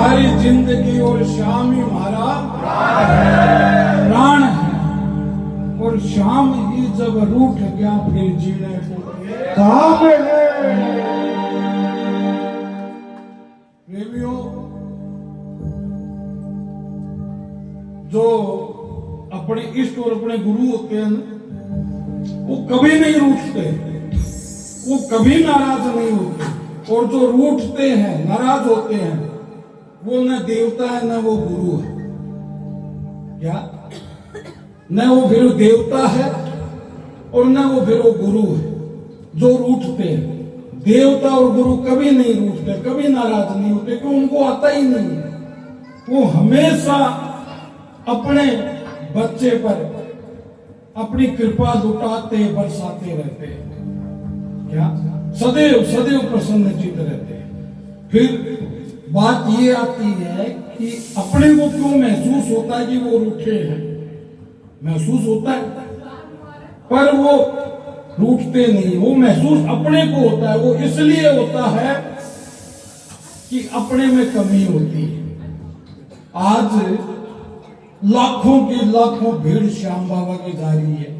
हमारी जिंदगी और श्याम ही हमारा प्राण है। और श्याम ही जब रूठ गया फिर जीने को काम है। प्रेमियों, जो अपने इष्ट और अपने गुरु होते हैं ना, वो कभी नहीं रूठते, वो कभी नाराज नहीं होते। और जो रूठते हैं, नाराज होते हैं, वो न देवता है न वो गुरु है। क्या? न वो फिर देवता है और न वो फिर वो गुरु है जो रूठते हैं। देवता और गुरु कभी नहीं रूठते, कभी नाराज नहीं होते, क्योंकि उनको आता ही नहीं है। वो हमेशा अपने बच्चे पर अपनी कृपा लुटाते बरसाते रहते हैं। क्या? सदैव सदैव प्रसन्नचित्त रहते हैं। फिर बात ये आती है कि अपने को क्यों महसूस होता है कि वो रूठे हैं? महसूस होता है, पर वो रूठते नहीं। वो महसूस अपने को होता है। वो इसलिए होता है कि अपने में कमी होती है। आज लाखों की लाखों भीड़ श्याम बाबा की जा रही है,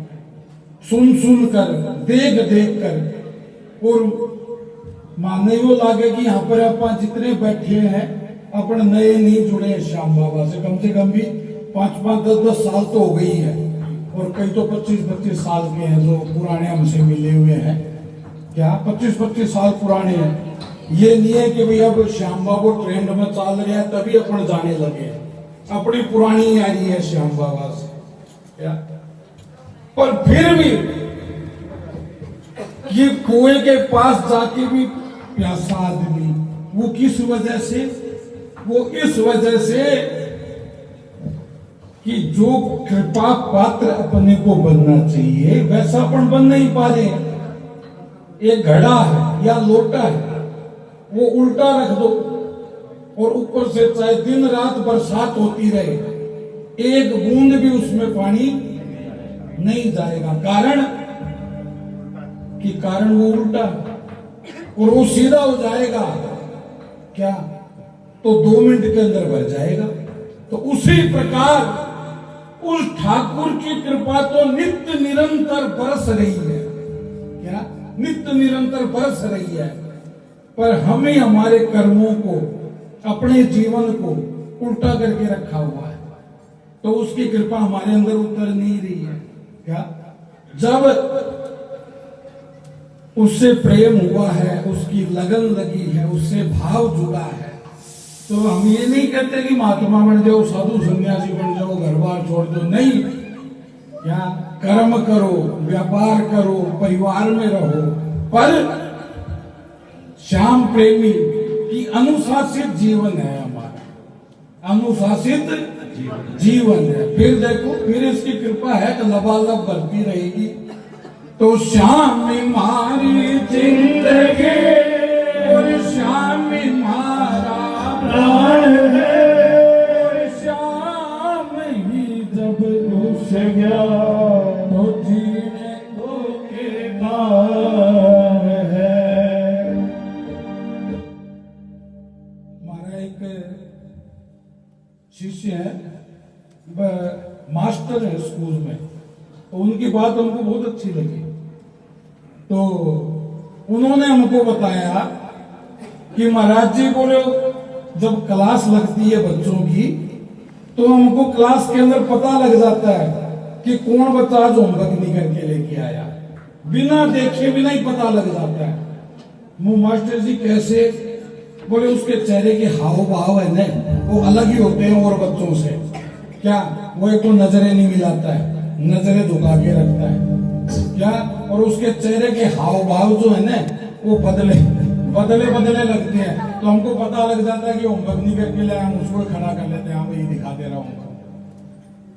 सुन सुन कर, देख देख कर। और मानने को लागे कि यहाँ पर अपन जितने बैठे हैं अपन नए नहीं जुड़े हैं श्याम बाबा से कम भी 5-5, 10-10 साल तो हो गई है। और कई तो 25-25 साल के हैं जो पुराने हमसे मिले हुए हैं। क्या 25-25 साल पुराने हैं? ये नहीं है कि भाई अब श्याम बाबा ट्रेंड में चल रहे हैं तभी अपन जाने लगे। अपनी पुरानी यारी है श्याम बाबा से। क्या? पर फिर भी ये कुएं के पास जाके भी प्यासा आदमी, वो किस वजह से? वो इस वजह से कि जो कृपा पात्र अपने को बनना चाहिए वैसा अपन बन नहीं पा रहे। एक घड़ा है या लोटा है, वो उल्टा रख दो और ऊपर से चाहे दिन रात बरसात होती रहे, एक बूंद भी उसमें पानी नहीं जाएगा। कारण वो उल्टा और वो सीधा हो जाएगा। क्या? तो 2 मिनट के अंदर भर जाएगा। तो उसी प्रकार उस ठाकुर की कृपा तो नित्य निरंतर बरस रही है। क्या? नित्य निरंतर बरस रही है, पर हमें हमारे कर्मों को, अपने जीवन को उल्टा करके रखा हुआ है। तो उसकी कृपा हमारे अंदर उतर नहीं रही है। क्या? जब उससे प्रेम हुआ है, उसकी लगन लगी है, उससे भाव जुड़ा है, तो हम ये नहीं कहते कि महात्मा बन जाओ, साधु सन्यासी बन जाओ, घर बार छोड़ दो। नहीं, क्या? कर्म करो, व्यापार करो, परिवार में रहो, पर श्याम प्रेमी की अनुशासित जीवन है हमारा, अनुशासित जीवन है। फिर देखो, फिर इसकी कृपा है कि लबालब बढ़ती रहेगी। तो श्याम मारी जिंदगी और श्याम मारा प्राण है। और श्याम ही जब घुस गया तो जीने को बेकार है। हमारा एक शिष्य है, मास्टर है स्कूल में, तो उनकी बात हमको बहुत अच्छी लगी। तो उन्होंने हमको बताया कि महाराज जी बोले जब क्लास लगती है बच्चों की तो हमको क्लास के अंदर पता लग जाता है कि कौन बच्चा आज होमवर्क नहीं करके लेके आया। बिना देखे बिना ही पता लग जाता है। वो मास्टर जी कैसे? बोले उसके चेहरे के हाव भाव है ना, वो अलग ही होते हैं और बच्चों से। क्या? वो एक तो नजरें नहीं मिलाता है, नजरें झुका के रखता है। क्या? और उसके चेहरे के हाव भाव जो है ना, वो बदले लगते हैं। तो हमको पता लग जाता है कि होमवर्क नहीं करके लाए, हम उसको खड़ा कर लेते हैं, हाँ भाई दिखा दे रहा हूँ।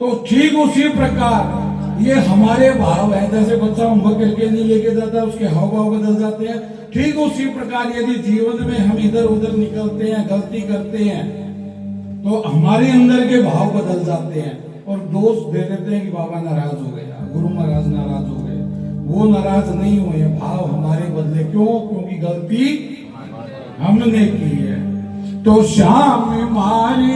तो ठीक उसी प्रकार ये हमारे भाव है। जैसे बच्चा होमवर्क करके नहीं लेके जाता, उसके हाव भाव बदल जाते हैं। ठीक उसी प्रकार यदि जीवन में हम इधर उधर निकलते हैं, गलती करते हैं, तो हमारे अंदर के भाव बदल जाते हैं और दोष दे देते हैं कि बाबा नाराज हो गया, गुरु महाराज नाराज हो गए। वो नाराज नहीं हुए, भाव हमारे बदले। क्यों? क्योंकि गलती हमने की है। तो श्याम मारी